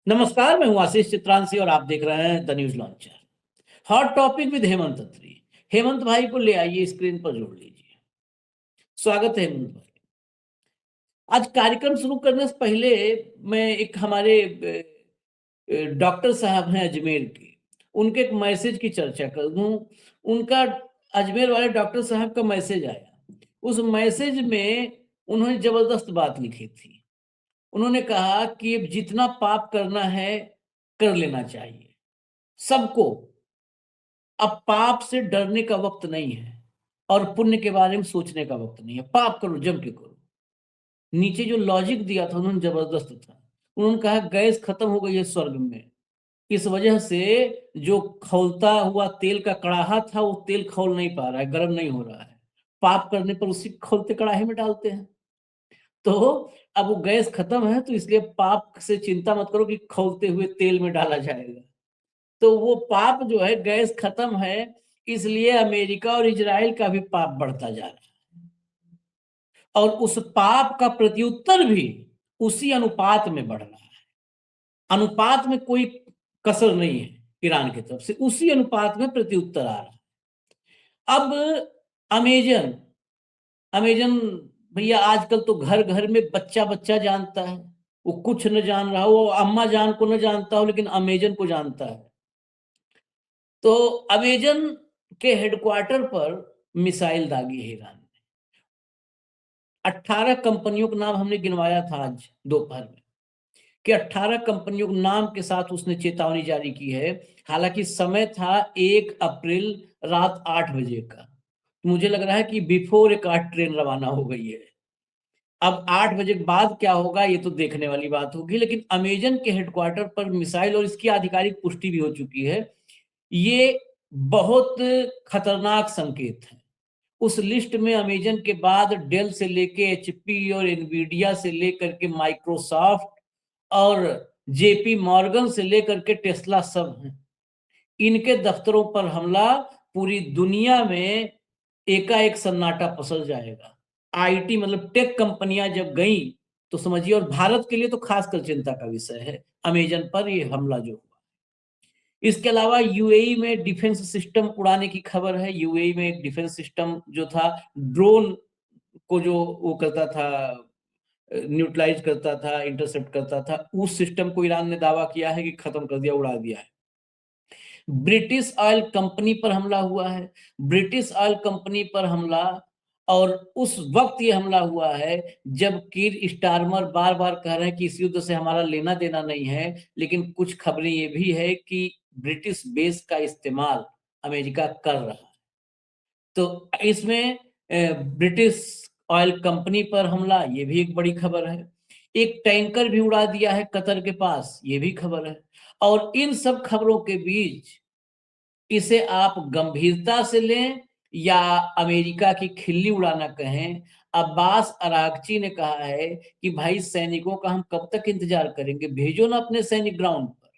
नमस्कार, मैं हूं आशीष चित्रांशी और आप देख रहे हैं the news launcher. Hot topic with Hemant Atri. Hemant भाई को ले आइए, स्क्रीन पर जोड़ लीजिए। स्वागत है हेमंत भाई। आज कार्यक्रम शुरू करने से पहले मैं एक हमारे डॉक्टर साहब हैं अजमेर के, उनके एक मैसेज की चर्चा कर दूं। उनका अजमेर वाले डॉक्टर साहब का मैसेज आया। उस मैसेज में उन्होंने जबरदस्त बात लिखी थी। उन्होंने कहा कि अब जितना पाप करना है कर लेना चाहिए सबको। अब पाप से डरने का वक्त नहीं है और पुण्य के बारे में सोचने का वक्त नहीं है। पाप करो, जम के करो। नीचे जो लॉजिक दिया था उन्होंने जबरदस्त था। उन्होंने कहा गैस खत्म हो गई है स्वर्ग में, इस वजह से जो खौलता हुआ तेल का कड़ाहा था वो तेल खौल नहीं पा रहा है, गर्म नहीं हो रहा है। पाप करने पर उसी खौलते कड़ाहे में डालते हैं। तो अब वो गैस खत्म है, तो इसलिए पाप से चिंता मत करो कि खौलते हुए तेल में डाला जाएगा। तो वो पाप जो है, गैस खत्म है, इसलिए अमेरिका और इजराइल का भी पाप बढ़ता जा रहा है। और उस पाप का प्रत्युत्तर भी उसी अनुपात में बढ़ रहा है। अनुपात में कोई कसर नहीं है, ईरान की तरफ से उसी अनुपात में प्रत्युत्तर आ रहा है। अब अमेजन अमेजन भैया, आजकल तो घर घर में बच्चा बच्चा जानता है। वो कुछ न जान रहा हो, वो अम्मा जान को न जानता हो, लेकिन अमेजन को जानता है। तो अमेजन के हेडक्वार्टर पर मिसाइल दागी है ईरान ने। 18 कंपनियों का नाम हमने गिनवाया था आज दोपहर में कि 18 कंपनियों के नाम के साथ उसने चेतावनी जारी की है। हालांकि समय था 1 अप्रैल रात 8 बजे का। मुझे लग रहा है कि बिफोर एक 8 ट्रेन रवाना हो गई है। अब 8 बजे के बाद क्या होगा ये तो देखने वाली बात होगी, लेकिन अमेजन के हेडक्वार्टर पर मिसाइल, और इसकी आधिकारिक पुष्टि भी हो चुकी है। ये बहुत खतरनाक संकेत है। उस लिस्ट में अमेजन के बाद डेल से लेके एचपी और एनवीडिया से लेकर के माइक्रोसॉफ्ट और जेपी मॉर्गन से लेकर के टेस्ला सब हैं। इनके दफ्तरों पर हमला, पूरी दुनिया में एकाएक सन्नाटा पसर जाएगा। आईटी मतलब टेक कंपनियां जब गई तो समझिए, और भारत के लिए तो खासकर चिंता का विषय है अमेजन पर ये हमला जो हुआ। इसके अलावा यूएई में डिफेंस सिस्टम उड़ाने की खबर है। यूएई में एक डिफेंस सिस्टम जो था, ड्रोन को जो वो करता था, न्यूट्रलाइज करता था, इंटरसेप्ट करता था, उस सिस्टम को ईरान ने दावा किया है कि खत्म कर दिया, उड़ा दिया है। ब्रिटिश ऑयल कंपनी पर हमला हुआ है। ब्रिटिश ऑयल कंपनी पर हमला, और उस वक्त ये हमला हुआ है जब कीर स्टारमर बार बार कह रहे हैं कि इस युद्ध से हमारा लेना देना नहीं है। लेकिन कुछ खबरें ये भी है कि ब्रिटिश बेस का इस्तेमाल अमेरिका कर रहा है। तो इसमें ब्रिटिश ऑयल कंपनी पर हमला, ये भी एक बड़ी खबर है। एक टैंकर भी उड़ा दिया है कतर के पास, ये भी खबर है। और इन सब खबरों के बीच इसे आप गंभीरता से लें या अमेरिका की खिल्ली उड़ाना कहें, अब्बास अरागची ने कहा है कि भाई सैनिकों का हम कब तक इंतजार करेंगे, भेजो ना अपने सैनिक ग्राउंड पर,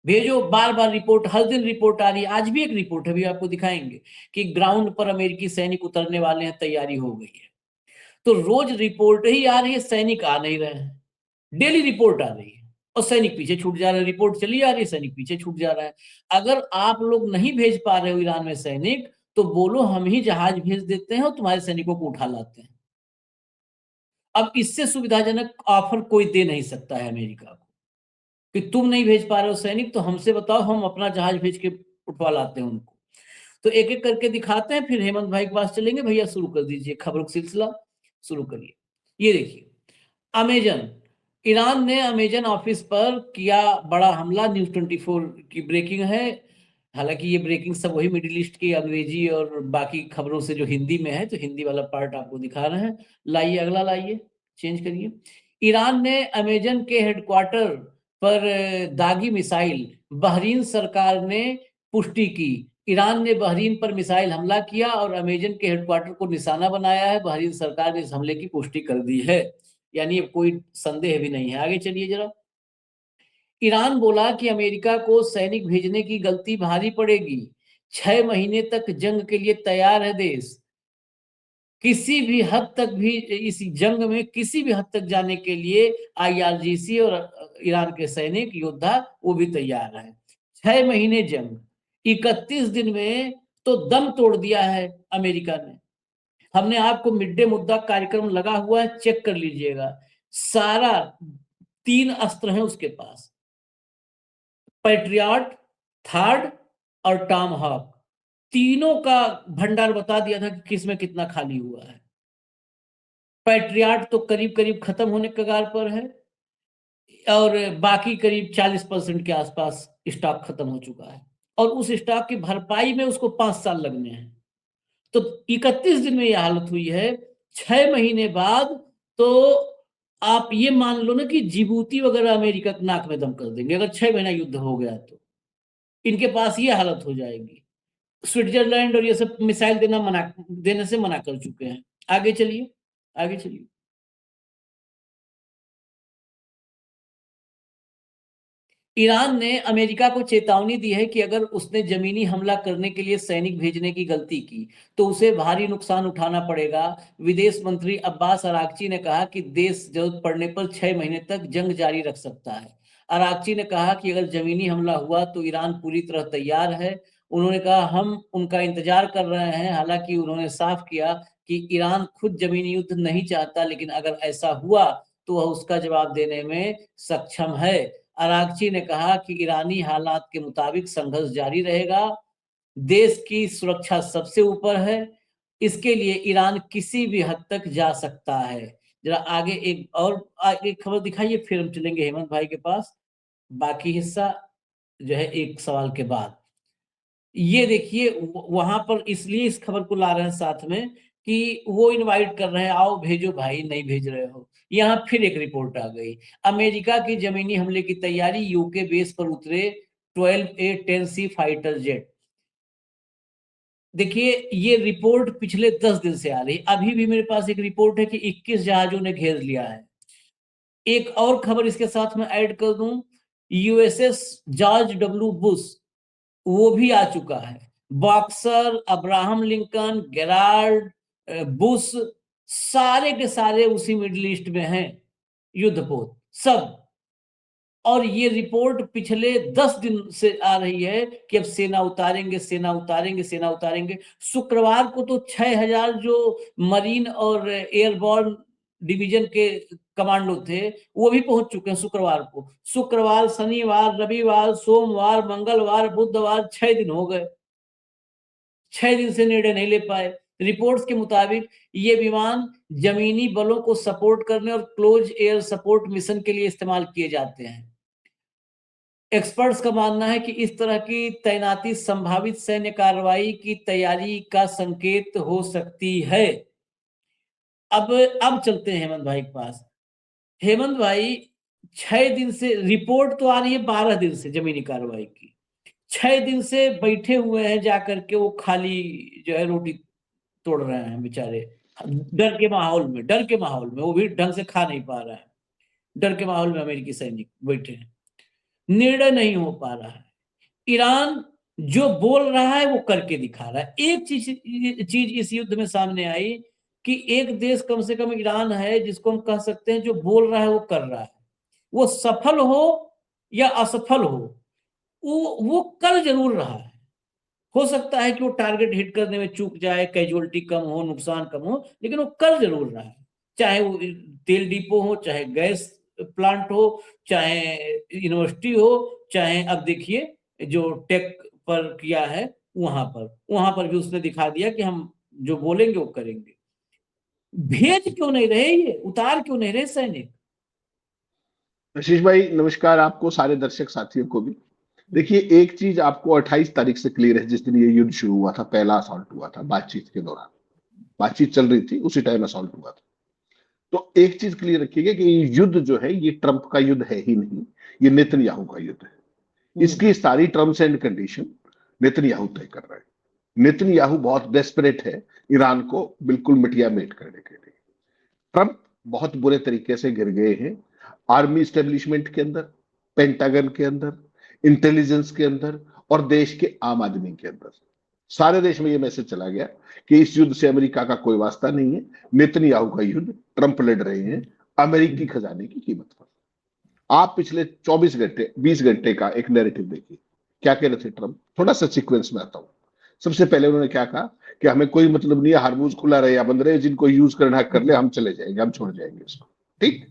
भेजो। बार बार रिपोर्ट, हर दिन रिपोर्ट आ रही है। आज भी एक रिपोर्ट अभी आपको दिखाएंगे कि ग्राउंड पर अमेरिकी सैनिक उतरने वाले हैं, तैयारी हो गई है। तो रोज रिपोर्ट ही आ रही है, सैनिक आ नहीं रहे हैं। डेली रिपोर्ट आ रही है और सैनिक पीछे छूट जा रहे हैं। रिपोर्ट चली आ रही है, सैनिक पीछे छूट जा रहा है। अगर आप लोग नहीं भेज पा रहे हो ईरान में सैनिक, तो बोलो हम ही जहाज भेज देते हैं और तुम्हारे सैनिकों को उठा लाते हैं। अब इससे सुविधाजनक ऑफर कोई दे नहीं सकता है अमेरिका को कि तुम नहीं भेज पा रहे हो सैनिक, तो हमसे बताओ, हम अपना जहाज भेज के उठवा लाते हैं उनको। तो एक एक करके दिखाते हैं, फिर हेमंत भाई के पास चलेंगे। भैया शुरू कर दीजिए, खबरों का सिलसिला शुरू करिए। ये देखिए, अमेजन, ईरान ने अमेजन ऑफिस पर किया बड़ा हमला। न्यूज 24 की ब्रेकिंग है। हालांकि ये ब्रेकिंग सब वही मिडिल ईस्ट की अंग्रेजी और बाकी खबरों से जो हिंदी में है, तो हिंदी वाला पार्ट आपको दिखा रहे हैं। लाइए अगला, लाइए, चेंज करिए। ईरान ने अमेजन के हेडक्वार्टर पर दागी मिसाइल, बहरीन सरकार ने पुष्टि की। ईरान ने बहरीन पर मिसाइल हमला किया और अमेजन के हेडक्वार्टर को निशाना बनाया है। बहरीन सरकार ने इस हमले की पुष्टि कर दी है, यानी अब कोई संदेह भी नहीं है। आगे चलिए जरा। ईरान बोला कि अमेरिका को सैनिक भेजने की गलती भारी पड़ेगी। 6 महीने तक जंग के लिए तैयार है देश। किसी भी हद तक भी इस जंग में किसी भी हद तक जाने के लिए IRGC और ईरान के सैनिक योद्धा वो भी तैयार है। 6 महीने जंग, 31 दिन में तो दम तोड़ दिया है अमेरिका ने। हमने आपको मिड डे मुद्दा कार्यक्रम लगा हुआ है, चेक कर लीजिएगा। सारा 3 अस्त्र हैं उसके पास, पैट्रियट, थर्ड और टॉम हॉक। तीनों का भंडार बता दिया था कि किसमें कितना खाली हुआ है। पैट्रियट तो करीब करीब खत्म होने के कगार पर है और बाकी करीब 40% के आसपास स्टॉक खत्म हो चुका है और उस स्टॉक की भरपाई में उसको 5 साल लगने हैं। तो 31 दिन में यह हालत हुई है। 6 महीने बाद तो आप ये मान लो ना कि जिबूती वगैरह अमेरिका के नाक में दम कर देंगे अगर 6 महीना युद्ध हो गया तो। इनके पास ये हालत हो जाएगी। स्विट्जरलैंड और ये सब मिसाइल देने से मना कर चुके हैं। आगे चलिए, आगे चलिए। ईरान ने अमेरिका को चेतावनी दी है कि अगर उसने जमीनी हमला करने के लिए सैनिक भेजने की गलती की तो उसे भारी नुकसान उठाना पड़ेगा। विदेश मंत्री अब्बास अरागची ने कहा कि देश जरूरत पड़ने पर 6 महीने तक जंग जारी रख सकता है। अरागची ने कहा कि अगर जमीनी हमला हुआ तो ईरान पूरी तरह तैयार है। उन्होंने कहा हम उनका इंतजार कर रहे हैं। हालांकि उन्होंने साफ किया कि ईरान खुद जमीनी युद्ध नहीं चाहता, लेकिन अगर ऐसा हुआ तो वह उसका जवाब देने में सक्षम है। अरागची ने कहा कि ईरानी हालात के मुताबिक संघर्ष जारी रहेगा। देश की सुरक्षा सबसे ऊपर है। इसके लिए ईरान किसी भी हद तक जा सकता है। जरा आगे एक और आगे खबर दिखाइए, फिर हम चलेंगे हेमंत भाई के पास। बाकी हिस्सा जो है एक सवाल के बाद। ये देखिए वहां पर इसलिए इस खबर को ला रहे हैं साथ में कि वो इनवाइट कर रहे हैं, आओ भेजो भाई, नहीं भेज रहे हो। यहां फिर एक रिपोर्ट आ गई। अमेरिका की जमीनी हमले की तैयारी, यूके बेस पर उतरे 12A-10C फाइटर जेट। देखिए ये रिपोर्ट पिछले 10 दिन से आ रही। अभी भी मेरे पास एक रिपोर्ट है कि 21 जहाजों ने घेर लिया है। एक और खबर इसके साथ में ऐड कर दूं, USS जॉर्ज डब्ल्यू बुश वो भी आ चुका है। Boxer, Abraham Lincoln, Gerald, Bush, सारे के सारे उसी मिडिल ईस्ट में हैं, युद्धपोत सब। और ये रिपोर्ट पिछले 10 दिन से आ रही है कि अब सेना उतारेंगे, सेना उतारेंगे, सेना उतारेंगे। शुक्रवार को तो 6000 जो मरीन और एयरबोर्न डिवीजन के कमांडो थे वो भी पहुंच चुके हैं शुक्रवार को। शुक्रवार, शनिवार, रविवार, सोमवार, मंगलवार, बुधवार, 6 दिन हो गए। 6 दिन से निर्णय नहीं ले पाए। रिपोर्ट्स के मुताबिक ये विमान जमीनी बलों को सपोर्ट करने और क्लोज एयर सपोर्ट मिशन के लिए इस्तेमाल किए जाते हैं। एक्सपर्ट्स का मानना है कि इस तरह की तैनाती संभावित सैन्य कार्रवाई की तैयारी का संकेत हो सकती है। अब चलते हैं हेमंत भाई के पास। हेमंत भाई 6 दिन से रिपोर्ट तो आ रही है, 12 दिन से जमीनी कार्रवाई की। 6 दिन से बैठे हुए हैं जाकर के, वो खाली जो है रोटी तोड़ रहे हैं बेचारे, डर के माहौल में, डर के माहौल में। वो भी ढंग से खा नहीं पा रहा है। डर के माहौल में अमेरिकी सैनिक बैठे हैं, निर्णय नहीं हो पा रहा है। ईरान जो बोल रहा है वो करके दिखा रहा है। एक चीज इस युद्ध में सामने आई कि एक देश कम से कम ईरान है जिसको हम कह सकते हैं जो बोल रहा है वो कर रहा है। वो सफल हो या असफल हो, वो कर जरूर रहा है। हो सकता है कि वो टारगेट हिट करने में चूक जाए, कैजुअलिटी कम हो, नुकसान कम हो, लेकिन वो कर जरूर रहा है। चाहे वो तेल डिपो हो, चाहे गैस प्लांट हो, चाहे यूनिवर्सिटी हो, चाहे अब देखिए जो टेक पर किया है वहां पर भी उसने दिखा दिया कि हम जो बोलेंगे वो करेंगे। भेज क्यों नहीं रहे, ये उतार क्यों नहीं रहे सैनिक? आशीष भाई नमस्कार, आपको सारे दर्शक साथियों को भी। देखिए एक चीज आपको 28 तारीख से क्लियर है, जिस दिन ये युद्ध शुरू हुआ था, पहला असॉल्ट हुआ था, बातचीत के दौरान बातचीत चल रही थी, उसी टाइम असॉल्ट हुआ था। तो एक चीज क्लियर रखिएगा कि ये युद्ध जो है ये ट्रंप का युद्ध है ही नहीं, ये नेतन्याहू का युद्ध है। इसकी सारी टर्म्स एंड कंडीशन नेतन्याहू तय कर रहे हैं। नेतन्याहू बहुत डेस्परेट है ईरान को बिल्कुल मिटिया मेट करने के लिए। ट्रंप बहुत बुरे तरीके से गिर गए हैं आर्मी स्टेब्लिशमेंट के अंदर, पेंटागन के अंदर, इंटेलिजेंस के अंदर और देश के आम आदमी के अंदर। सारे देश में ये मैसेज चला गया कि इस युद्ध से अमेरिका का कोई वास्ता नहीं है, नेतन्याहू का युद्ध, ट्रंप लड़ रहे हैं अमेरिकी खजाने की कीमत पर। आप पिछले 24 घंटे 20 घंटे का एक नैरेटिव देखिए, क्या कह रहे थे ट्रंप। थोड़ा सा सीक्वेंस में आता हूं। सबसे पहले उन्होंने क्या कहा कि हमें कोई मतलब नहीं है, हार्मूज खुला रहे या बंद रहे, जिनको यूज करना है कर ले, हम चले जाएंगे, हम छोड़ जाएंगे इसको। ठीक,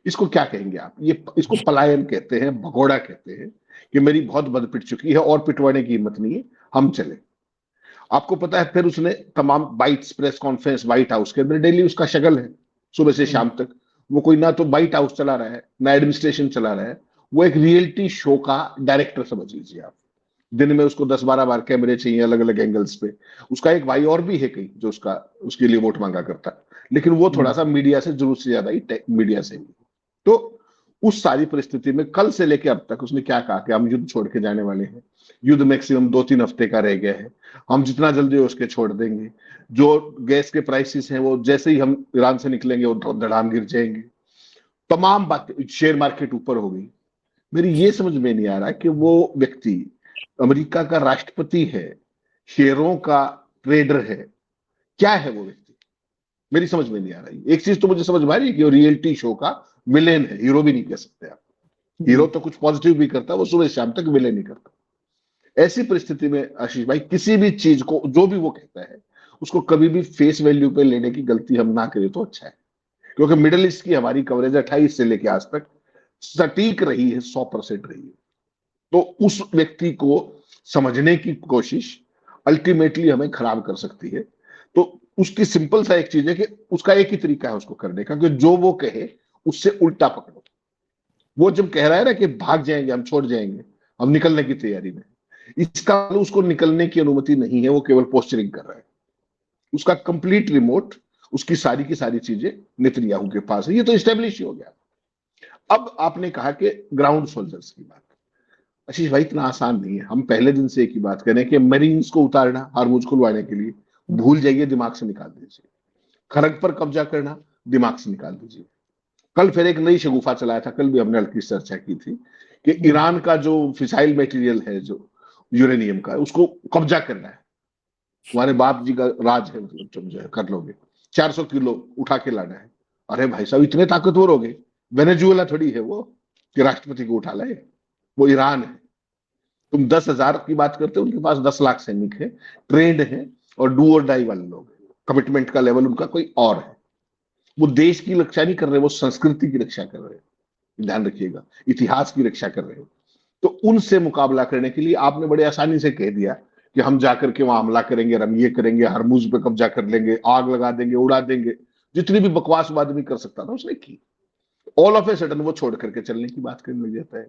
इसको क्या कहेंगे आप? ये इसको पलायन कहते हैं, भगोड़ा कहते हैं कि मेरी बहुत बद पिट चुकी है और पिटवाने की हिम्मत नहीं है, हम चले। आपको पता है फिर उसने तमाम bytes press conference white house के अंदर डेली उसका शगल है सुबह से शाम तक। वो कोई ना तो व्हाइट हाउस चला रहा है ना एडमिनिस्ट्रेशन चला रहा है, वो एक रियलिटी शो का डायरेक्टर समझ लीजिए आप। दिन में उसको 10-12 बार कैमरे चाहिए अलग अलग एंगल्स पे। उसका एक भाई और भी है कहीं जो उसके लिए वोट मांगा करता, लेकिन वो थोड़ा सा मीडिया से जरूरत से ज्यादा ही मीडिया से ही। तो उस सारी परिस्थिति में कल से लेकर अब तक उसने क्या कहा कि हम युद्ध छोड़ के जाने वाले हैं, युद्ध मैक्सिमम 2-3 हफ्ते का रह गया है, हम जितना जल्दी हो उसके छोड़ देंगे, जो गैस के प्राइसेस हैं वो जैसे ही हम ईरान से निकलेंगे वो धड़ाम गिर जाएंगे, तमाम बातें, शेयर मार्केट ऊपर हो गई। मेरी ये समझ में नहीं आ रहा कि वो व्यक्ति अमेरिका का राष्ट्रपति है, शेयरों का ट्रेडर है, क्या है वो व्यक्ति? मेरी समझ में नहीं आ रही। एक चीज तो मुझे समझ में आ रही है कि वो रियलिटी शो का विलेन है, हीरो भी नहीं कह सकते आप। हीरो तो कुछ पॉजिटिव भी करता है, वो सुबह शाम तक विलेन ही करता। ऐसी परिस्थिति में आशीष भाई किसी भी चीज को जो भी वो कहता है उसको कभी भी फेस वैल्यू पे लेने की गलती हम ना करें तो अच्छा है, क्योंकि मिडिल ईस्ट की हमारी कवरेज 28 से लेकर आज तक सटीक रही है, 100% रही है। तो उस व्यक्ति को समझने की कोशिश अल्टीमेटली हमें खराब कर सकती है। तो उसकी सिंपल सा एक चीज है कि उसका एक ही तरीका है उसको करने का कि जो वो कहे उससे उल्टा पकड़ो। वो जब कह रहा है ना कि भाग जाएंगे, हम छोड़ जाएंगे, हम निकलने की तैयारी में, इसका मतलब उसको निकलने की अनुमति नहीं है, वो केवल पोस्चरिंग कर रहा है। उसका कंप्लीट रिमोट, उसकी सारी की सारी चीजें नेतन्याहू के पास है, ये तो स्टेब्लिश ही हो गया। अब आपने कहा कि ग्राउंड सोल्जर्स की बात, आशीष भाई इतना आसान नहीं है। हम पहले दिन से एक ही बात करें कि मरीन्स को उतारना हार्मूज खुलवाने के लिए, भूल जाइए, दिमाग से निकाल दीजिए। खरग पर कब्जा करना, दिमाग से निकाल दीजिए। कल फिर एक नई शगुफा चलाया था, कल भी हमने हल्की चर्चा की थी कि ईरान का जो फिसाइल मटेरियल है, जो यूरेनियम का, उसको कब्जा करना है। तुम्हारे बाप जी का राज है, मतलब तुम जो है कर लोगे। 400 किलो उठा के लाना है। अरे भाई साहब, इतने ताकतवर हो गए। वेनेजुएला थोड़ी है वो कि राष्ट्रपति को उठा लाए, वो ईरान है। तुम 10,000 की बात करते हो, उनके पास 10 लाख सैनिक है, ट्रेंड है और डू और डाई वाले लोग हैं। कमिटमेंट का लेवल उनका कोई और है। वो देश की रक्षा नहीं कर रहे, वो संस्कृति की रक्षा कर रहे हैं, ध्यान रखिएगा, इतिहास की रक्षा कर रहे हो। तो उनसे मुकाबला करने के लिए आपने बड़े आसानी से कह दिया कि हम जाकर के वहां हमला करेंगे, हम ये करेंगे, हरमुज पे कब्जा कर लेंगे, आग लगा देंगे, उड़ा देंगे। जितनी भी बकवास आदमी कर सकता था उसने की। ऑल ऑफ ए सडन वो छोड़ करके चलने की बात करने लग जाता है।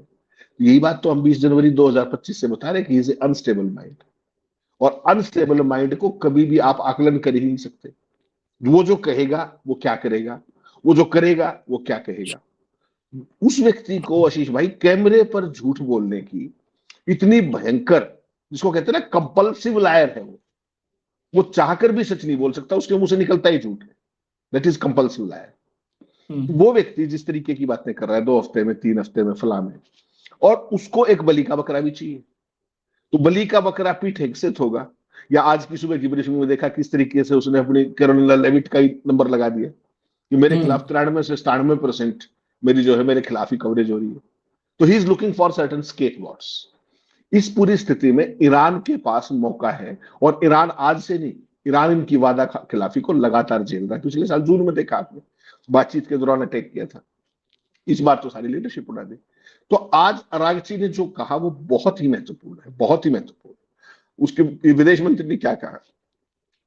यही बात तो हम 20 जनवरी 2025 से बता रहे कि इज अनस्टेबल माइंड, और अनस्टेबल माइंड को कभी भी आप आकलन कर ही नहीं सकते। वो जो कहेगा वो क्या करेगा, वो जो करेगा वो क्या कहेगा। उस व्यक्ति को आशीष भाई कैमरे पर झूठ बोलने की इतनी भयंकर, जिसको कहते हैं ना कंपल्सिव लायर है वो चाहकर भी सच नहीं बोल सकता, उसके मुंह से निकलता ही झूठ है। That is compulsive liar. वो व्यक्ति जिस तरीके की बातें कर रहा है, 2 हफ्ते में, 3 हफ्ते में, फला में, और उसको एक बलि का बकरा भी चाहिए। तो बलि का बकरा पीठ हिंसित होगा। या आज की सुबह की ब्रीफिंग में देखा किस तरीके से उसने अपनी कैरोलिना लेविट का ही नंबर लगा दिया कि मेरे खिलाफ 93 से 97% मेरी जो है मेरे खिलाफ ही कवरेज हो रही है। तो he is looking for certain scapegoats. इस पूरी स्थिति में ईरान के पास मौका है, और ईरान आज से नहीं, ईरान इनकी वादा खिलाफी को लगातार झेल रहा है। पिछले साल जून में देखा आपने, बातचीत के दौरान अटैक किया था। इस बार तो सारी लीडरशिप उड़ा दी। तो आज अरागची ने जो कहा वो बहुत ही महत्वपूर्ण है, बहुत ही महत्वपूर्ण। उसके विदेश मंत्री ने क्या कहा,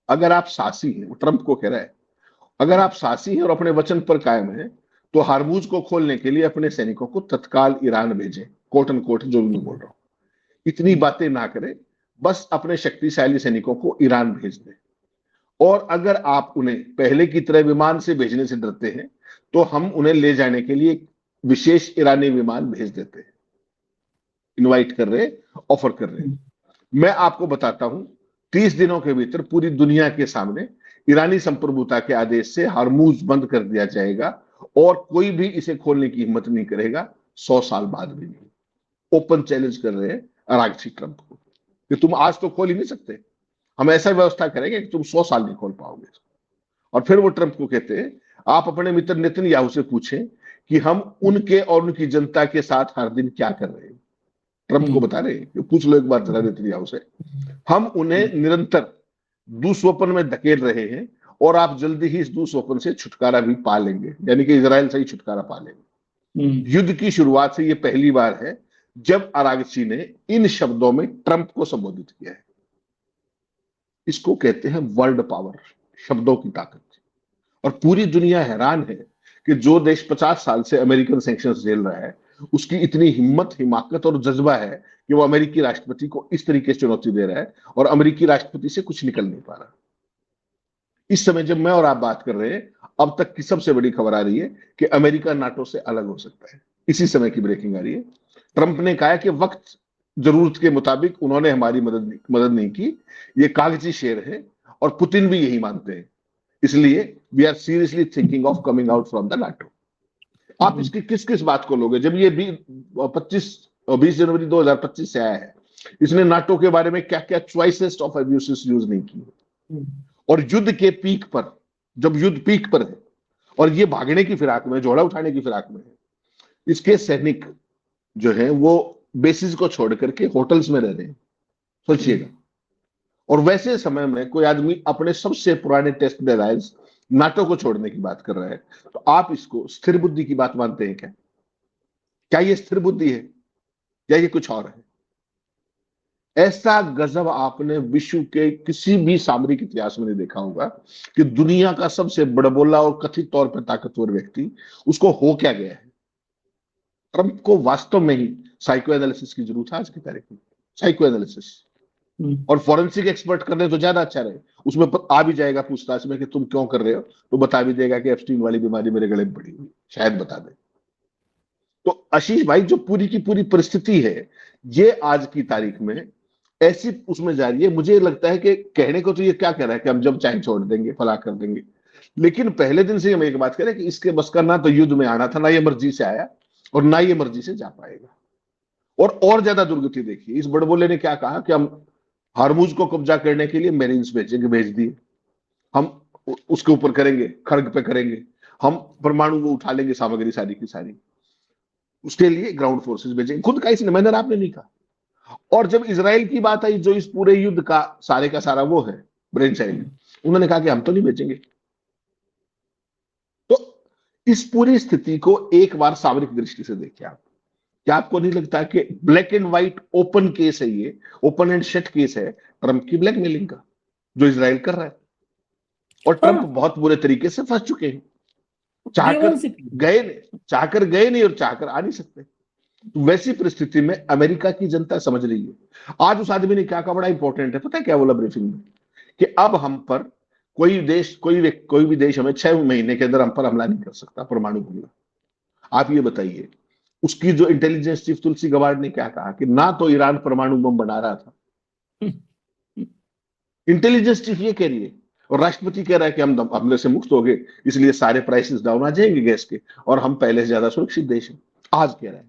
अगर आप साहसी हैं, वो ट्रंप को कह रहा है, अगर आप साहसी हैं और अपने वचन पर कायम हैं तो हार्मूज को खोलने के लिए अपने सैनिकों को तत्काल ईरान भेजें, कोट एंड कोट जो भी मैं बोल रहा हूं। इतनी बातें ना करें, बस अपने शक्तिशाली सैनिकों को ईरान भेज दें। और अगर आप उन्हें पहले की तरह विमान से भेजने से डरते हैं तो हम उन्हें ले जाने के लिए विशेष ईरानी विमान भेज देते हैं। इनवाइट कर रहे, ऑफर कर रहे। मैं आपको बताता हूं, 30 दिनों के भीतर पूरी दुनिया के सामने ईरानी संप्रभुता के आदेश से हार्मूज बंद कर दिया जाएगा, और कोई भी इसे खोलने की हिम्मत नहीं करेगा, 100 साल बाद भी नहीं। ओपन चैलेंज कर रहे हैं अरागची ट्रंप को कि तुम आज तो खोल ही नहीं सकते, हम ऐसा व्यवस्था करेंगे कि तुम 100 साल नहीं खोल पाओगे। और फिर वो ट्रंप को कहते हैं, आप अपने मित्र नेतन्याहू से पूछें कि हम उनके और उनकी जनता के साथ हर दिन क्या कर रहे हैं। ट्रंप को बता रहे हैं कि पूछ लो एक बार जरा नेतन्याहू से। हम उन्हें निरंतर दुःस्वप्न में धकेल रहे हैं और आप जल्दी ही इस दुःस्वप्न से छुटकारा भी पा लेंगे, यानी कि इजराइल से ही छुटकारा पा लेंगे। युद्ध की शुरुआत से ये पहली बार है जब अरागची ने इन शब्दों में ट्रंप को संबोधित किया है। इसको कहते हैं वर्ल्ड पावर, शब्दों की ताकत। और पूरी दुनिया हैरान है कि जो देश 50 साल से अमेरिकन सैंक्शंस झेल रहा है, उसकी इतनी हिम्मत, हिमाकत और जज्बा है कि वो अमेरिकी राष्ट्रपति को इस तरीके से चुनौती दे रहा है और अमेरिकी राष्ट्रपति से कुछ निकल नहीं पा रहा। इस समय जब मैं और आप बात कर रहे हैं, अब तक की सबसे बड़ी खबर आ रही है कि अमेरिका नाटो से अलग हो सकता है। इसी समय की ब्रेकिंग आ रही है। ट्रंप ने कहा कि वक्त जरूरत के मुताबिक उन्होंने हमारी मदद नहीं की, ये कागजी शेर है और पुतिन भी यही मानते हैं, इसलिए we are seriously thinking of coming out from the NATO. आप इसकी किस किस बात को लोगे? जब ये 20 जनवरी 2025 से आया है, इसने नाटो के बारे में क्या क्या चॉइसेस्ट ऑफ अब्यूसेस यूज नहीं की। और युद्ध के पीक पर, जब युद्ध पीक पर है और ये भागने की फिराक में, जोड़ा उठाने की फिराक में है, इसके सैनिक जो है वो बेसिस को छोड़ करके होटल्स में रह रहे हैं, सोचिएगा। और वैसे समय में कोई आदमी अपने सबसे पुराने टेस्ट एलायंस नाटो को छोड़ने की बात कर रहा है, तो आप इसको स्थिर बुद्धि की बात मानते हैं क्या? क्या ये स्थिर बुद्धि है या ये कुछ और है? ऐसा गजब आपने विश्व के किसी भी सामरिक इतिहास में नहीं देखा होगा कि दुनिया का सबसे बड़बोला और कथित तौर पर ताकतवर व्यक्ति, उसको हो क्या गया है। ट्रंप को वास्तव में ही साइको एनालिसिस की जरूरत है आज की तारीख में। साइको एनालिसिस और फॉरेंसिक एक्सपर्ट कर रहे तो ज्यादा अच्छा रहे। उसमें आ भी जाएगा पूछताछ में कि तुम क्यों कर रहे हो, तो बता भी देगा कि एप्स्टीन वाली बीमारी मेरे गले में पड़ी हुई, शायद बता दे। तो आशीष भाई, जो पूरी की पूरी परिस्थिति है, ये आज की तारीख में ऐसी उसमें जा रही है। मुझे लगता है कि कहने को तो ये क्या कह रहा है कि हम जब चाहे छोड़ देंगे, फला कर देंगे, लेकिन पहले दिन से हम एक बात करें कि इसके बस का ना तो युद्ध में आना था, ना ये मर्जी से आया और ना ये मर्जी से जा पाएगा। और ज्यादा दुर्गति देखिए, इस बड़बोले ने क्या कहा कि हम हारमुज को कब्जा करने के लिए मेरीन्स भेजेंगे, भेज दिए, हम उसके ऊपर करेंगे, खर्ग पे करेंगे, हम परमाणु को उठा लेंगे, सामग्री सारी की सारी, उसके लिए ग्राउंड फोर्सेस भेजेंगे। खुद का इसने, मैंने आपने नहीं कहा। और जब इजराइल की बात आई, जो इस पूरे युद्ध का सारा वो है ब्रेन चाइल्ड, उन्होंने कहा कि हम तो नहीं भेजेंगे। तो इस पूरी स्थिति को एक बार सामरिक दृष्टि से देखिए आप। क्या आपको नहीं लगता कि black and white open case है, ये ओपन एंड शट केस है ट्रंप की ब्लैकमेलिंग का, जो इजराइल कर रहा है। और ट्रंप बहुत बुरे तरीके से फंस चुके हैं। चाहकर गए नहीं और चाहकर आ नहीं सकते। वैसी परिस्थिति में अमेरिका की जनता समझ रही है। आज उस आदमी ने क्या कहा, बड़ा इंपॉर्टेंट है, पता है क्या बोला ब्रीफिंग में? कि अब हम पर कोई देश, कोई भी देश हमें 6 महीने के अंदर हम पर हमला नहीं कर सकता, परमाणु हमला। आप ये बताइए, उसकी जो इंटेलिजेंस चीफ तुलसी गबार्ड ने क्या कहा कि ना तो ईरान परमाणु बम बना रहा था। इंटेलिजेंस चीफ ये कह रही है, और राष्ट्रपति कह रहा है कि हम हमले से मुक्त हो गए, इसलिए सारे प्राइसेस डाउन आ जाएंगे गैस के, और हम पहले से ज्यादा सुरक्षित देश हैं। आज कह रहा है।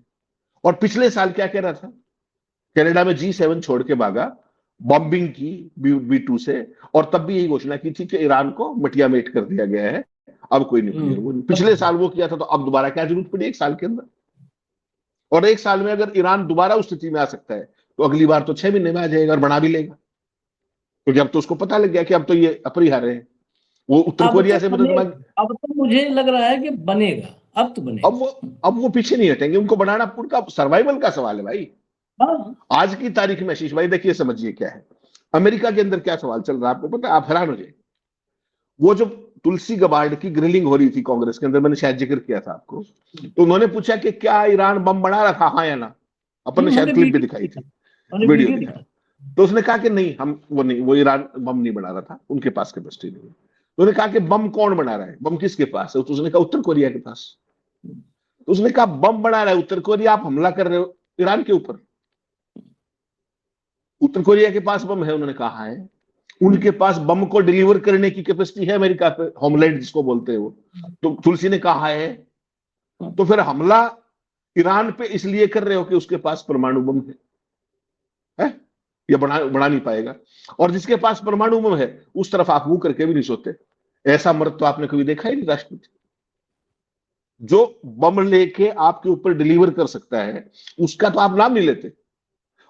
और पिछले साल क्या कह रहा था? कनाडा में G7 छोड़ के भागा, बॉम्बिंग की B2 से, और तब भी यही घोषणा की थी कि ईरान को मटिया मेट कर दिया गया है, अब कोई न्यूक्लियर वो नहीं। पिछले साल वो किया था, तो अब दोबारा क्या जरूरत पड़ी एक साल के अंदर? और एक साल में अगर ईरान दोबारा उस स्थिति में आ सकता है, तो अगली बार तो 6 महीने में आ जाएगा और बना भी लेगा, क्योंकि अब तो उसको पता लग गया कि अब तो ये अपरिहार्य है। वो उत्तर कोरिया से मदद मांग, अब तो मुझे लग रहा है कि बनेगा, अब तो बनेगा। अब वो पीछे नहीं हटेंगे, उनको बनाना पूरा सर्वाइवल का सवाल है भाई। हाँ। आज की तारीख में आशीष भाई देखिए, समझिए क्या है अमेरिका के अंदर क्या सवाल चल रहा है, आपको पता है? आप हैरान हो जाए। वो जो तुलसी गबार्ड की ग्रिलिंग हो रही थी कांग्रेस के अंदर, मैंने शायद जिक्र किया था आपको, तो उन्होंने पूछा कि क्या ईरान बम बना रहा था, हाँ या ना? अपन ने शायद क्लिप भी दिखाई थी, वीडियो दिखाया। तो उसने कहा कि नहीं, हम वो ईरान बम नहीं बना रहा था, उनके पास कैपेसिटी नहीं है। तो उन्होंने कहा कि बम कौन बना रहा है, बम किसके पास है? तो उसने कहा उत्तर कोरिया के पास। तो उसने कहा बम बना रहा है उत्तर कोरिया, आप हमला कर रहे हो ईरान के ऊपर। उत्तर कोरिया के पास बम है? उन्होंने कहा है। उनके पास बम को डिलीवर करने की कैपेसिटी है अमेरिका पे, होमलैंड जिसको बोलते हैं वो। तो तुलसी ने कहा है, तो फिर हमला ईरान पे इसलिए कर रहे हो कि उसके पास परमाणु बम है? या बढ़ा नहीं पाएगा। और जिसके पास परमाणु बम है उस तरफ आप मुंह करके भी नहीं सोते। ऐसा मर्द तो आपने कभी देखा ही नहीं राष्ट्रपति, जो बम लेके आपके ऊपर डिलीवर कर सकता है उसका तो आप नाम नहीं लेते,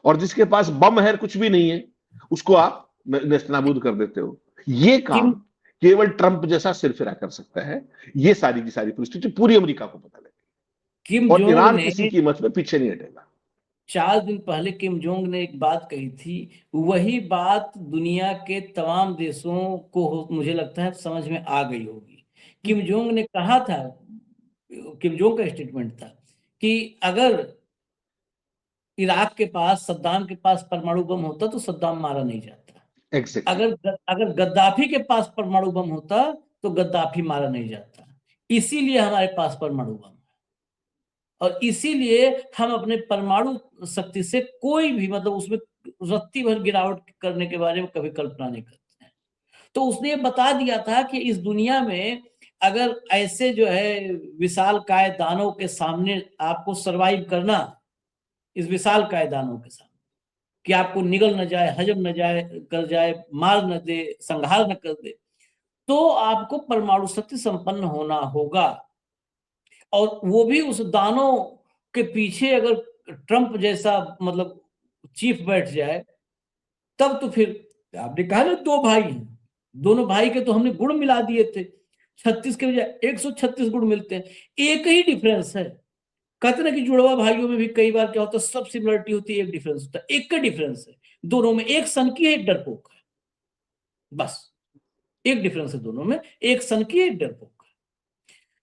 और जिसके पास बम है कुछ भी नहीं है उसको आप नेस्तनाबूद कर देते हो। ये किम काम केवल ट्रंप जैसा सिरफिरा कर सकता है। ये सारी की सारी परिस्थिति पूरी अमेरिका को पता लगे, किम और जोंग ईरान ने किसी कीमत में पीछे नहीं हटेगा। 4 दिन पहले किम जोंग ने एक बात कही थी, वही बात दुनिया के तमाम देशों को मुझे लगता है समझ में आ गई होगी। किम जोंग ने कहा था, किम जोंग का स्टेटमेंट था कि अगर इराक के पास, सद्दाम के पास परमाणु बम होता तो सद्दाम मारा नहीं जाता। एग्जैक्टली। अगर गद्दाफी के पास परमाणु बम होता तो गद्दाफी मारा नहीं जाता। इसीलिए हमारे पास परमाणु बम है, और इसीलिए हम अपने परमाणु शक्ति से कोई भी मतलब उसमें रत्ती भर गिरावट करने के बारे में कभी कल्पना नहीं करते हैं। तो उसने ये बता दिया था कि इस दुनिया में अगर ऐसे जो है विशालकाय दानव के सामने आपको सरवाइव करना, इस विशालकाय दानव के सामने, कि आपको निगल न जाए, हजम न जाए कर जाए, मार न दे, संहार न कर दे, तो आपको परमाणु शक्ति संपन्न होना होगा। और वो भी उस दानों के पीछे अगर ट्रंप जैसा मतलब चीफ बैठ जाए, तब तो फिर आपने कहा ना 2 भाई हैं, दोनों भाई के तो हमने गुण मिला दिए थे, 36 के बजाय 136 गुण मिलते हैं। एक ही डिफरेंस है। कहते ना कि जुड़वा भाइयों में भी कई बार क्या होता है, सब सिमिलरिटी होती है, एक डिफरेंस होता है। एक का डिफरेंस है, दोनों में एक सनकी है, एक डरपोक है, बस एक डिफरेंस है दोनों में, एक सनकी है, एक डरपोक है।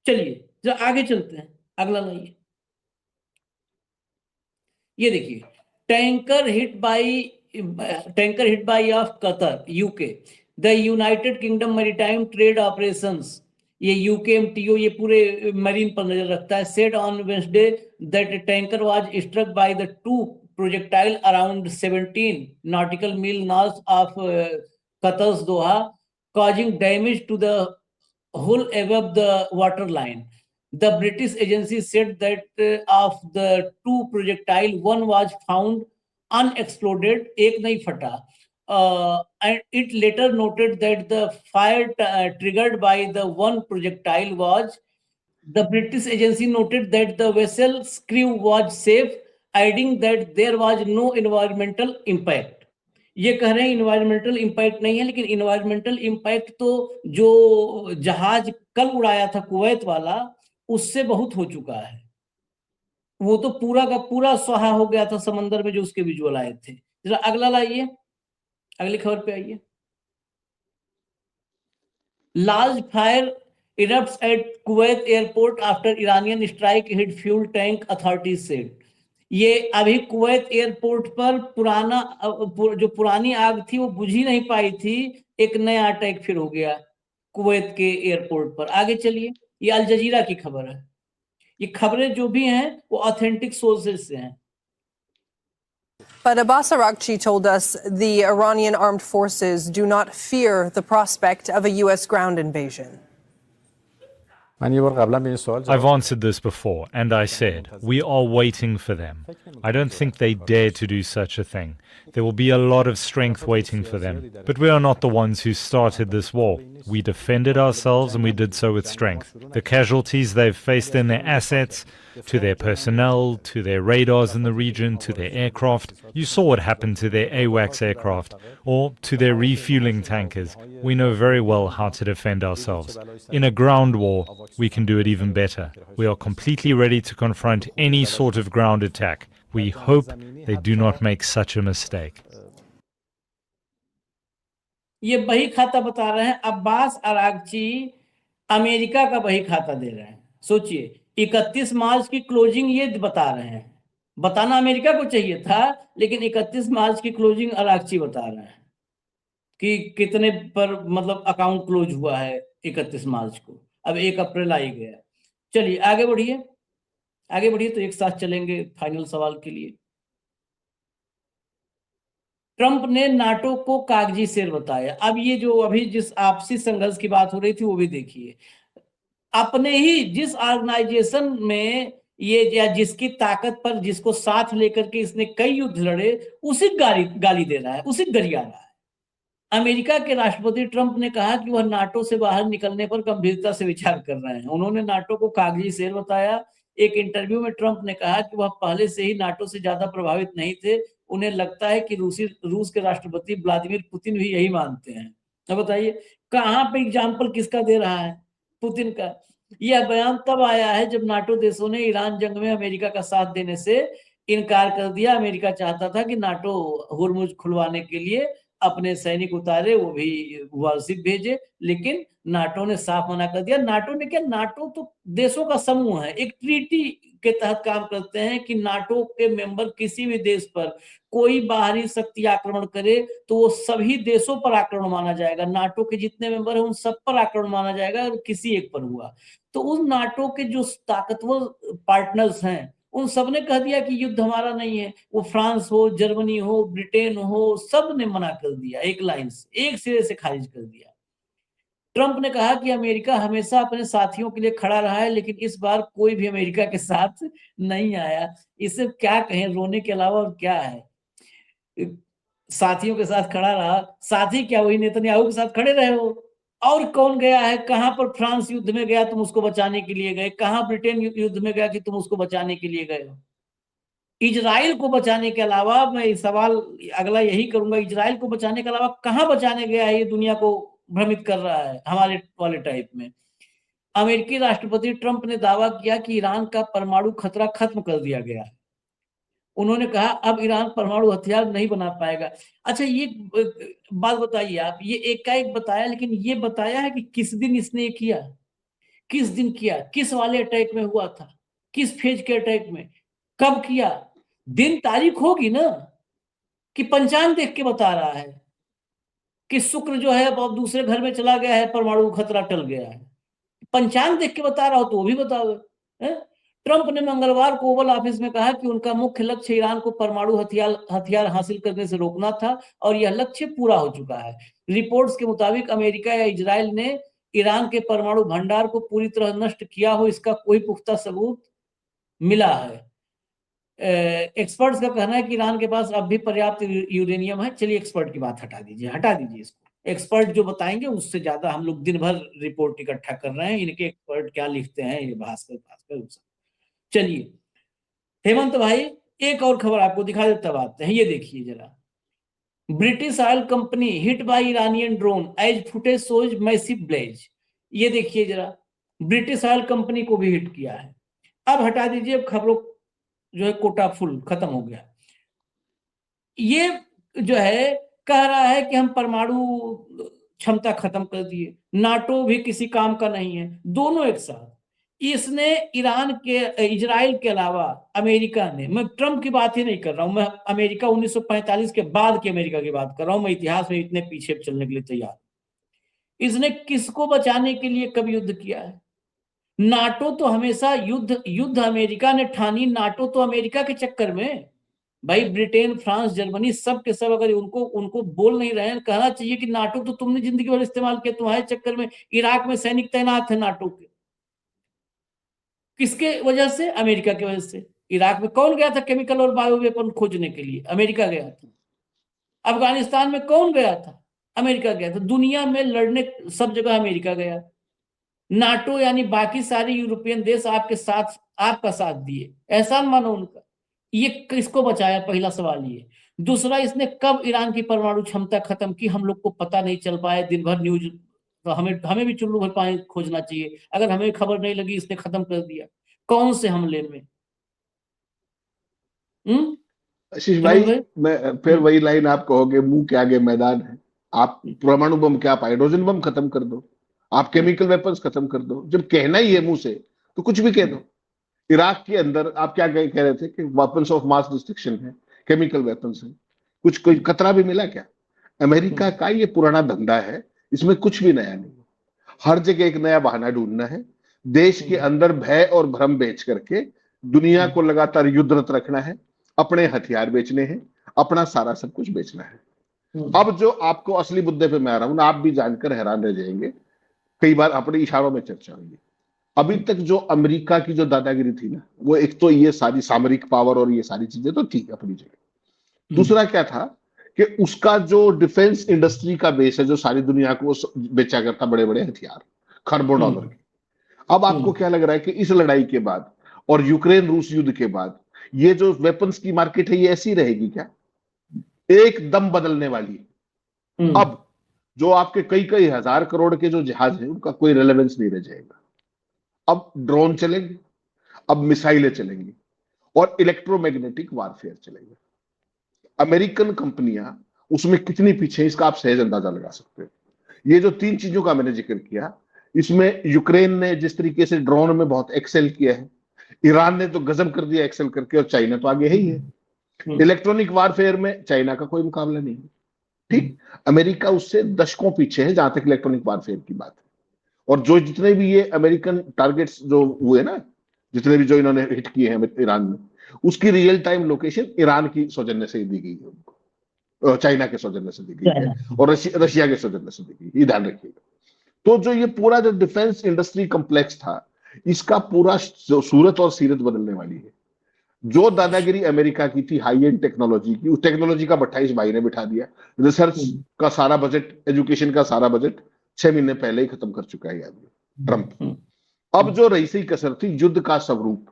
चलिए जरा आगे चलते हैं, अगला लाइए। ये देखिए, tanker hit by off Qatar, UK, the United Kingdom Maritime Trade Operations, ये यूकेएमटीओ ये पूरे मरीन पर नजर रखता है, said on Wednesday that tanker was struck by the 2 projectile around 17 nautical mile north of Qatar's Doha, causing damage to the hull above the waterline. The British agency said that of the 2 projectile, one was found unexploded, एक नहीं फटा. And it later noted that the fire triggered by the one projectile was, the British agency noted that the vessel's crew was safe, adding that there was no environmental impact. ये कह रहे हैं environmental impact नहीं है, लेकिन environmental impact तो जो जहाज कल उड़ाया था कुवैत वाला, उससे बहुत हो चुका है। वो तो पूरा का पूरा स्वाहा हो गया था समंदर में, जो उसके विजुअल आए थे। जरा अगला लाइए, अगली खबर पे आइए। Large fire erupts at Kuwait airport after Iranian strike hit fuel tank, authorities said. ये अभी कुवैत एयरपोर्ट पर जो पुरानी आग थी वो बुझ ही नहीं पाई थी, एक नया अटैक फिर हो गया कुवैत के एयरपोर्ट पर। आगे चलिए, ये अल जजीरा की खबर है। ये खबरें जो भी हैं वो ऑथेंटिक सोर्सेज से हैं। But Abbas Araghchi told us the Iranian armed forces do not fear the prospect of a U.S. ground invasion. I've answered this before, and I said, we are waiting for them. I don't think they dare to do such a thing. There will be a lot of strength waiting for them. But we are not the ones who started this war. We defended ourselves, and we did so with strength. The casualties they've faced in their assets, to their personnel, to their radars in the region, to their aircraft. You saw what happened to their AWACS aircraft, or to their refueling tankers. We know very well how to defend ourselves. In a ground war, we can do it even better. We are completely ready to confront any sort of ground attack. We hope they do not make such a mistake. ये बही खाता बता रहे हैं, Abbas Araghchi America का बही खाता दे रहे हैं। सोचिए, 31 मार्च की क्लोजिंग ये बता रहे हैं। बताना अमेरिका को चाहिए था, लेकिन 31 मार्च की क्लोजिंग अरागची बता रहे हैं कि कितने पर मतलब अकाउंट क्लोज हुआ है 31 मार्च को। अब 1 अप्रैल आ ही गया। चलिए आगे बढ़िए, आगे बढ़िए तो एक साथ चलेंगे फाइनल सवाल के लिए। ट्रंप ने नाटो को कागजी शेर बताया। अब ये जो अभी जिस आपसी संघर्ष की बात हो रही थी वो भी देखिए, अपने ही जिस ऑर्गेनाइजेशन में ये या जिसकी ताकत पर जिसको साथ लेकर के इसने कई युद्ध लड़े, उसी गाली दे रहा है, उसी गरिया रहा है। अमेरिका के राष्ट्रपति ट्रंप ने कहा कि वह नाटो से बाहर निकलने पर गंभीरता से विचार कर रहे हैं। उन्होंने नाटो को कागजी शेर बताया। एक इंटरव्यू में ट्रंप ने कहा कि वह पहले से ही नाटो से ज्यादा प्रभावित नहीं थे। उन्हें लगता है कि रूस के राष्ट्रपति व्लादिमीर पुतिन भी यही मानते हैं। अब बताइए कहां पे एग्जाम्पल किसका दे रहा है? पुतिन का। यह बयान तब आया है जब नाटो देशों ने ईरान जंग में अमेरिका का साथ देने से इनकार कर दिया। अमेरिका चाहता था कि नाटो हुर्मुज खुलवाने के लिए अपने सैनिक उतारे, वो भी वार्शिप भेजे, लेकिन नाटो ने साफ मना कर दिया। नाटो ने क्या, नाटो तो देशों का समूह है, एक ट्रीटी के तहत काम करते हैं कि नाटो के मेंबर किसी भी देश पर कोई बाहरी शक्ति आक्रमण करे तो वो सभी देशों पर आक्रमण माना जाएगा। नाटो के जितने मेंबर हैं उन सब पर आक्रमण माना जाएगा। और किसी एक पर हुआ तो उन नाटो के जो ताकतवर पार्टनर्स हैं उन सब ने कह दिया कि युद्ध हमारा नहीं है। वो फ्रांस हो, जर्मनी हो, ब्रिटेन हो, सब ने मना कर दिया, एक लाइन से, एक सिरे से खारिज कर दिया। ट्रंप ने कहा कि अमेरिका हमेशा अपने साथियों के लिए खड़ा रहा है, लेकिन इस बार कोई भी अमेरिका के साथ नहीं आया। इसे क्या कहें, रोने के अलावा और क्या है। साथियों के साथ खड़ा रहा, साथी क्या वही नेतन्याहू के साथ खड़े रहे हो? और कौन गया है? कहां पर फ्रांस युद्ध में गया तुम उसको बचाने के लिए गए? कहां ब्रिटेन युद्ध में गया कि तुम उसको बचाने के लिए गए हो? इजराइल को बचाने के अलावा, मैं सवाल अगला यही करूंगा, इजराइल को बचाने के अलावा कहां बचाने गया है? ये दुनिया को भ्रमित कर रहा है हमारे वाले टाइप में। अमेरिकी राष्ट्रपति ट्रंप ने दावा किया कि ईरान का परमाणु खतरा खत्म कर दिया गया है। उन्होंने कहा अब ईरान परमाणु हथियार नहीं बना पाएगा। अच्छा, ये बात बताइए आप, ये एक का एक बताया, लेकिन ये बताया है कि किस दिन इसने ये किया, किस दिन किया, किस वाले अटैक में हुआ था, किस फेज के अटैक में, कब किया? दिन तारीख होगी ना, कि पंचांग देख के बता रहा है कि शुक्र जो है अब दूसरे घर में चला गया है, परमाणु खतरा टल गया है। पंचांग देख के बता रहा हो तो वो भी बताओ। ट्रंप ने मंगलवार को ओवल ऑफिस में कहा कि उनका मुख्य लक्ष्य ईरान को परमाणु हथियार हासिल करने से रोकना था और यह लक्ष्य पूरा हो चुका है। रिपोर्ट्स के मुताबिक अमेरिका या इजराइल ने ईरान के परमाणु भंडार को पूरी तरह नष्ट किया हो, इसका कोई पुख्ता सबूत मिला है। एक्सपर्ट्स का कहना है कि ईरान के पास अब भी पर्याप्त यूरेनियम है। चलिए एक्सपर्ट की बात हटा दीजिए, हटा दीजिए इसको। एक्सपर्ट जो बताएंगे उससे ज्यादा हम लोग दिन भर रिपोर्ट इकट्ठा कर रहे हैं, इनके एक्सपर्ट क्या लिखते हैं, ये भास्कर। चलिए हेमंत भाई, एक और खबर आपको दिखा देता बात है, ये देखिए जरा। British oil company hit by Iranian drone as footage shows massive blaze. ये देखिए जरा, ब्रिटिश ऑयल कंपनी को भी हिट किया है। अब हटा दीजिए, खबरों जो है कोटा फुल खत्म हो गया। ये जो है कह रहा है कि हम परमाणु क्षमता खत्म कर दिए, नाटो भी किसी काम का नहीं है, दोनों एक साथ। इसने ईरान के, इजराइल के अलावा अमेरिका ने, मैं ट्रंप की बात ही नहीं कर रहा हूं, मैं अमेरिका 1945 के बाद के अमेरिका की बात कर रहा हूं, मैं इतिहास में इतने पीछे चलने के लिए तैयार। इसने किसको बचाने के लिए कब युद्ध किया है? नाटो तो हमेशा युद्ध अमेरिका ने ठानी, नाटो तो अमेरिका के चक्कर में। भाई ब्रिटेन, फ्रांस, जर्मनी सब के सब अगर उनको बोल नहीं रहे हैं, कहना चाहिए कि नाटो तो तुमने जिंदगी भर इस्तेमाल किया, तुम्हारे चक्कर में इराक में सैनिक तैनात है नाटो के। किसके वजह से? अमेरिका की वजह से। इराक में कौन गया था केमिकल और बायो वेपन खोजने के लिए? अमेरिका गया था। अफगानिस्तान में कौन गया था? अमेरिका गया था। दुनिया में लड़ने सब जगह अमेरिका गया। नाटो यानी बाकी सारे यूरोपियन देश आपके साथ, आपका साथ दिए, एहसान मानो उनका। ये किसको बचाया? पहला सवाल ये। दूसरा, इसने कब ईरान की परमाणु क्षमता खत्म की? हम लोग को पता नहीं चल पाया, दिन भर न्यूज, तो हमें भी चुल्लू भर पानी खोजना चाहिए। अगर हमें खबर नहीं लगी, इसने खत्म कर दिया। कौन से हमले में? आशीष भाई, मैं फिर वही लाइन आप कहोगे, मुंह के आगे मैदान है। आप परमाणु बम क्या, आप हाइड्रोजन बम खत्म कर दो, आप केमिकल वेपन्स खत्म कर दो। जब कहना ही है मुंह से तो कुछ भी कह दो। इराक के अंदर आप क्या कह रहे थे कि वेपन्स ऑफ मास डिस्ट्रक्शन है, केमिकल वेपन्स है, कुछ कोई खतरा भी मिला क्या? अमेरिका का ये पुराना धंधा है, इसमें कुछ भी नया नहीं। हर जगह एक नया बहाना ढूंढना है, देश के अंदर भय और भ्रम बेच करके दुनिया को लगातार युद्धरत रखना है, अपने हथियार बेचने हैं, अपना सारा सब कुछ बेचना है। अब जो आपको असली मुद्दे पे मैं आ रहा हूं ना, आप भी जानकर हैरान रह जाएंगे, कई बार अपने इशारों में चर्चा हुई। अभी तक जो अमेरिका की जो दादागिरी थी ना, वो एक तो ये सारी सामरिक पावर और ये सारी चीजें तो थी अपनी जगह। दूसरा क्या था कि उसका जो डिफेंस इंडस्ट्री का बेस है, जो सारी दुनिया को बेचा करता बड़े बड़े हथियार, खरबों डॉलर के। अब आपको क्या लग रहा है कि इस लड़ाई के बाद और यूक्रेन रूस युद्ध के बाद ये जो वेपन्स की मार्केट है ये ऐसी रहेगी क्या? एकदम बदलने वाली है। अब जो आपके कई कई हजार करोड़ के जो जहाज हैं उनका कोई रेलेवेंस नहीं रह जाएगा। अब ड्रोन चलेंगे, अब मिसाइलें चलेंगी और इलेक्ट्रोमैग्नेटिक वारफेयर चलेंगे। अमेरिकन कंपनियां उसमें कितनी पीछे है इसका आप सहज अंदाजा लगा सकते हैं। ये जो 3 चीजों का मैंने जिक्र किया, इसमें यूक्रेन ने जिस तरीके से ड्रोन में बहुत एक्सेल किया है, ईरान ने तो गजब कर दिया एक्सेल करके, और चाइना तो आगे है ही है। इलेक्ट्रॉनिक वारफेयर में चाइना का कोई मुकाबला नहीं है। ठीक, अमेरिका उससे दशकों पीछे है जहां तक इलेक्ट्रॉनिक वारफेयर की बात है। और जो जितने भी ये अमेरिकन टारगेट्स जो हुए ना, जितने भी जो इन्होंने हिट किए हैं ईरान में, उसकी रियल टाइम लोकेशन ईरान की सौजन्य से दी गई है उनको, चाइना के सौजन्य से दी गई है, और रशिया के सौजन्य से दी गई, ये ध्यान रखिएगा। तो जो ये पूरा जो डिफेंस इंडस्ट्री कॉम्प्लेक्स था, इसका पूरा सूरत और सीरत बदलने वाली है। जो दादागिरी अमेरिका की थी हाई एंड टेक्नोलॉजी की, उस टेक्नोलॉजी का भट्टा इस भाई ने बिठा दिया। रिसर्च का सारा बजट, एजुकेशन का सारा बजट 6 महीने पहले ही खत्म कर चुका है आदमी ट्रंप। अब जो रही सी कसर थी युद्ध का स्वरूप,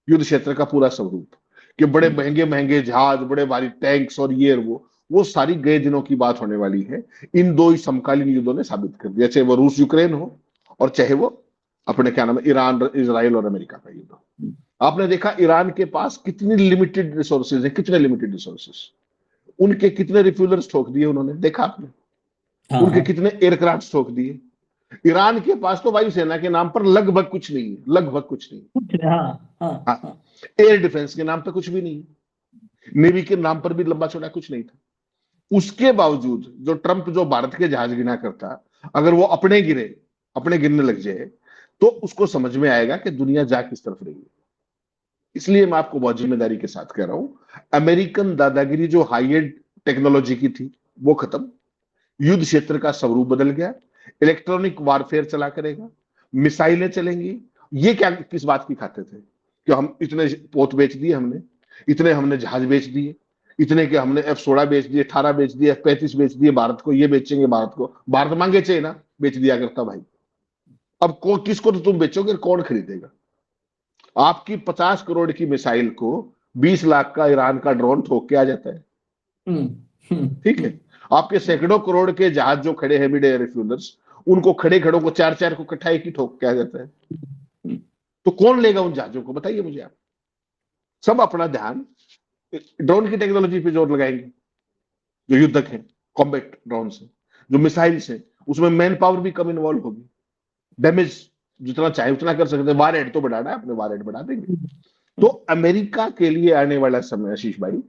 युद्ध क्षेत्र का पूरा स्वरूप, कि बड़े महंगे महंगे जहाज, बड़े भारी टैंक्स और ये वो सारी गए दिनों की बात होने वाली है। इन 2 ही समकालीन युद्धों ने साबित कर दिया, चाहे वो रूस यूक्रेन हो और चाहे वो अपने क्या नाम है ईरान इजराइल और अमेरिका का युद्ध। आपने देखा ईरान के पास कितनी लिमिटेड रिसोर्सेज है, कितने लिमिटेड रिसोर्सेज, उनके कितने रिफ्यूलर्स ठोक दिए उन्होंने, देखा आपने? उनके कितने एयरक्राफ्ट ठोक दिए। ईरान के पास तो वायुसेना के नाम पर लगभग कुछ नहीं है, लगभग कुछ नहीं। हाँ, एयर डिफेंस के नाम पर कुछ भी नहीं, नेवी के नाम पर भी लंबा चौड़ा कुछ नहीं था। उसके बावजूद जो ट्रंप जो भारत के जहाज गिना करता, अगर वो अपने गिरने लग जाए तो उसको समझ में आएगा कि दुनिया जा किस तरफ रही है। इसलिए मैं आपको बहुत जिम्मेदारी के साथ कह रहा हूं, अमेरिकन दादागिरी जो हाई एंड टेक्नोलॉजी की थी वो खत्म, युद्ध क्षेत्र का स्वरूप बदल गया, इलेक्ट्रॉनिक वारफेयर चला करेगा, मिसाइलें चलेंगी। ये क्या किस बात की खाते थे कि हम इतने पोत बेच दिए, हमने हमने जहाज बेच दिए, इतने के हमने F-16 बेच दिए, 18 बेच दिए, F-35 बेच दिए भारत को, ये बेचेंगे भारत को, भारत मांगे चाहिए ना, बेच दिया करता भाई। अब किसको तो तुम बेचोगे, कौन खरीदेगा? आपकी 50 करोड़ की मिसाइल को 20 लाख का ईरान का ड्रोन ठोक के आ जाता है। ठीक है, आपके सैकड़ों करोड़ के जहाज जो खड़े हैं मिड एयर रिफ्यूलर्स, उनको खड़े खड़ों को 4-4 को इकट्ठा एक ही ठोक के आ जाता है। तो कौन लेगा उन जहाजों को, बताइए मुझे आप। सब अपना ध्यान ड्रोन की टेक्नोलॉजी पे जोर लगाएंगे, जो युद्धक है, कॉम्बैट ड्रोन से, जो मिसाइल्स है, उसमें मैन पावर भी कम इन्वॉल्व होगी, डैमेज जितना चाहे उतना कर सकते हैं। वारहेड तो बढ़ाना है, अपने वारहेड बढ़ा देंगे। तो अमेरिका के लिए आने वाला समय आशीष भाई,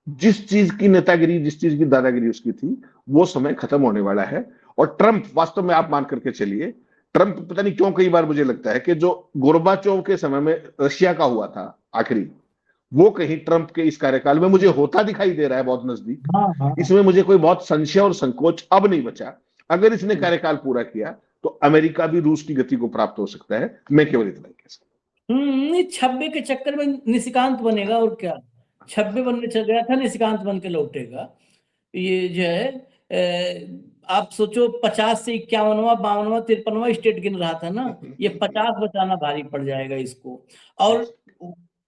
जिस चीज की नेतागिरी, जिस चीज की दादागिरी उसकी थी, वो समय खत्म होने वाला है। और ट्रंप, वास्तव में आप मान करके चलिए, ट्रंप पता नहीं क्यों कई बार मुझे लगता है कि जो गोरबाचोव के समय में रशिया का हुआ था आखिरी, वो कहीं ट्रंप के इस कार्यकाल में मुझे होता दिखाई दे रहा है बहुत नजदीक। इसमें मुझे कोई बहुत संशय और संकोच अब नहीं बचा। अगर इसने कार्यकाल पूरा किया तो अमेरिका भी रूस की गति को प्राप्त हो सकता है। मैं केवल इतना ही कह सकता हूँ। 26 के चक्कर में निशिकांत बनेगा, और क्या 26 बनने चल गया था, निशिकांत बन के लौटेगा। ये जो है आप सोचो 50 से 51वां 52वां 53वां स्टेट गिन रहा था ना, ये 50 बचाना भारी पड़ जाएगा इसको। और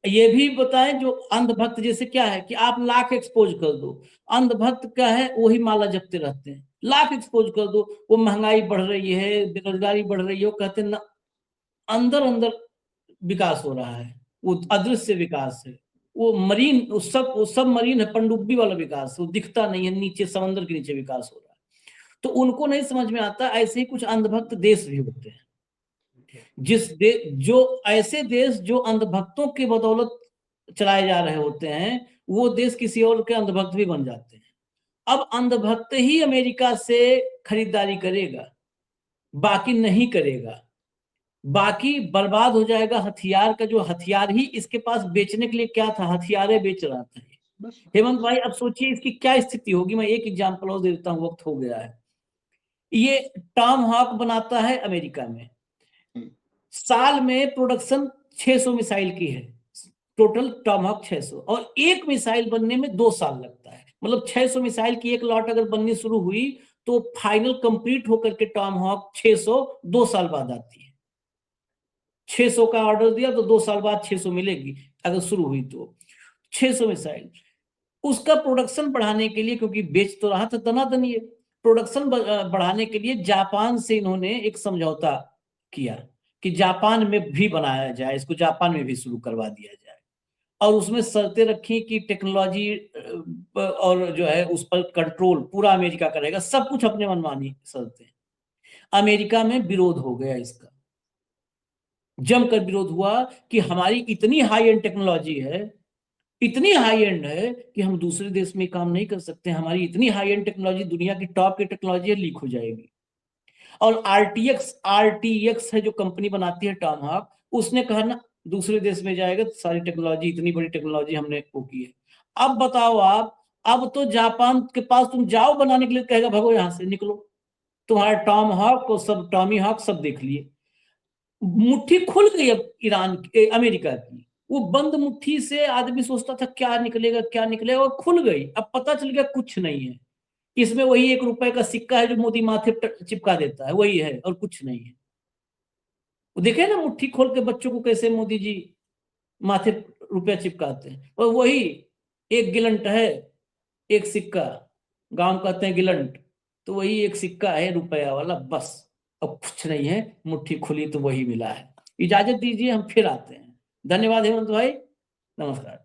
ये भी बताएं, जो अंधभक्त जैसे क्या है कि आप लाख एक्सपोज कर दो, अंधभक्त क्या है वही माला जपते रहते हैं। लाख एक्सपोज कर दो, वो महंगाई बढ़ रही है, बेरोजगारी बढ़ रही है, वो कहते हैं ना अंदर अंदर विकास हो रहा है, वो अदृश्य विकास है, वो मरीन, वो सब मरीन है, पनडुब्बी वाला विकास, वो दिखता नहीं है, नीचे समंदर के नीचे विकास हो रहा है। तो उनको नहीं समझ में आता। ऐसे ही कुछ अंधभक्त देश भी होते हैं, जो ऐसे देश जो अंधभक्तों की बदौलत चलाए जा रहे होते हैं, वो देश किसी और के अंधभक्त भी बन जाते हैं। अब अंधभक्त ही अमेरिका से खरीदारी करेगा, बाकी नहीं करेगा, बाकी बर्बाद हो जाएगा। हथियार का जो हथियार ही इसके पास बेचने के लिए क्या था, हथियारें बेच रहा था। हेमंत भाई अब सोचिए इसकी क्या स्थिति होगी। मैं एक एग्जांपल और दे देता हूं, वक्त हो गया है। ये टॉम हॉक बनाता है अमेरिका में, साल में प्रोडक्शन 600 मिसाइल की है, टोटल टॉमहॉक 600, और एक मिसाइल बनने में 2 साल लगता है। मतलब 600 मिसाइल की एक लॉट अगर बननी शुरू हुई तो फाइनल कंप्लीट होकर के टॉमहॉक 600 2 साल बाद आती है। 600 का ऑर्डर दिया तो 2 साल बाद 600 मिलेगी अगर शुरू हुई तो। 600 मिसाइल, उसका प्रोडक्शन बढ़ाने के लिए, क्योंकि बेच तो रहा था दनादन, ये प्रोडक्शन बढ़ाने के लिए जापान से इन्होंने एक समझौता किया कि जापान में भी बनाया जाए, इसको जापान में भी शुरू करवा दिया जाए, और उसमें शर्तें रखी कि टेक्नोलॉजी और जो है उस पर कंट्रोल पूरा अमेरिका करेगा, सब कुछ अपने मनमानी शर्तें। अमेरिका में विरोध हो गया, इसका जमकर विरोध हुआ कि हमारी इतनी हाई एंड टेक्नोलॉजी है, इतनी हाई एंड है कि हम दूसरे देश में काम नहीं कर सकते, हमारी इतनी हाई एंड टेक्नोलॉजी, दुनिया की टॉप की टेक्नोलॉजी लीक हो जाएगी। और आरटीएक्स है जो कंपनी बनाती है टॉमहॉक, उसने कहा ना दूसरे देश में जाएगा तो सारी टेक्नोलॉजी, इतनी बड़ी टेक्नोलॉजी हमने वो की है। अब बताओ आप, अब तो जापान के पास तुम जाओ बनाने के लिए, कहेगा भगो यहां से, निकलो, तुम्हारा टॉमहॉक को सब, टॉमी हॉक सब देख लिए। मुट्ठी खुल गई अब अमेरिका की। वो बंद मुट्ठी से आदमी सोचता था क्या निकलेगा क्या निकलेगा, और खुल गई। अब पता चल गया कुछ नहीं है इसमें, वही 1 रुपए का सिक्का है जो मोदी माथे पर चिपका देता है, वही है और कुछ नहीं है। वो देखे ना मुट्ठी खोल के बच्चों को कैसे मोदी जी माथे रुपया चिपकाते हैं, और वही 1 गिलंट है, 1 सिक्का, गांव कहते हैं गिलंट, तो वही 1 सिक्का है रुपया वाला, बस। अब कुछ नहीं है, मुट्ठी खुली तो वही मिला है। इजाजत दीजिए, हम फिर आते हैं। धन्यवाद हेमंत भाई, नमस्कार।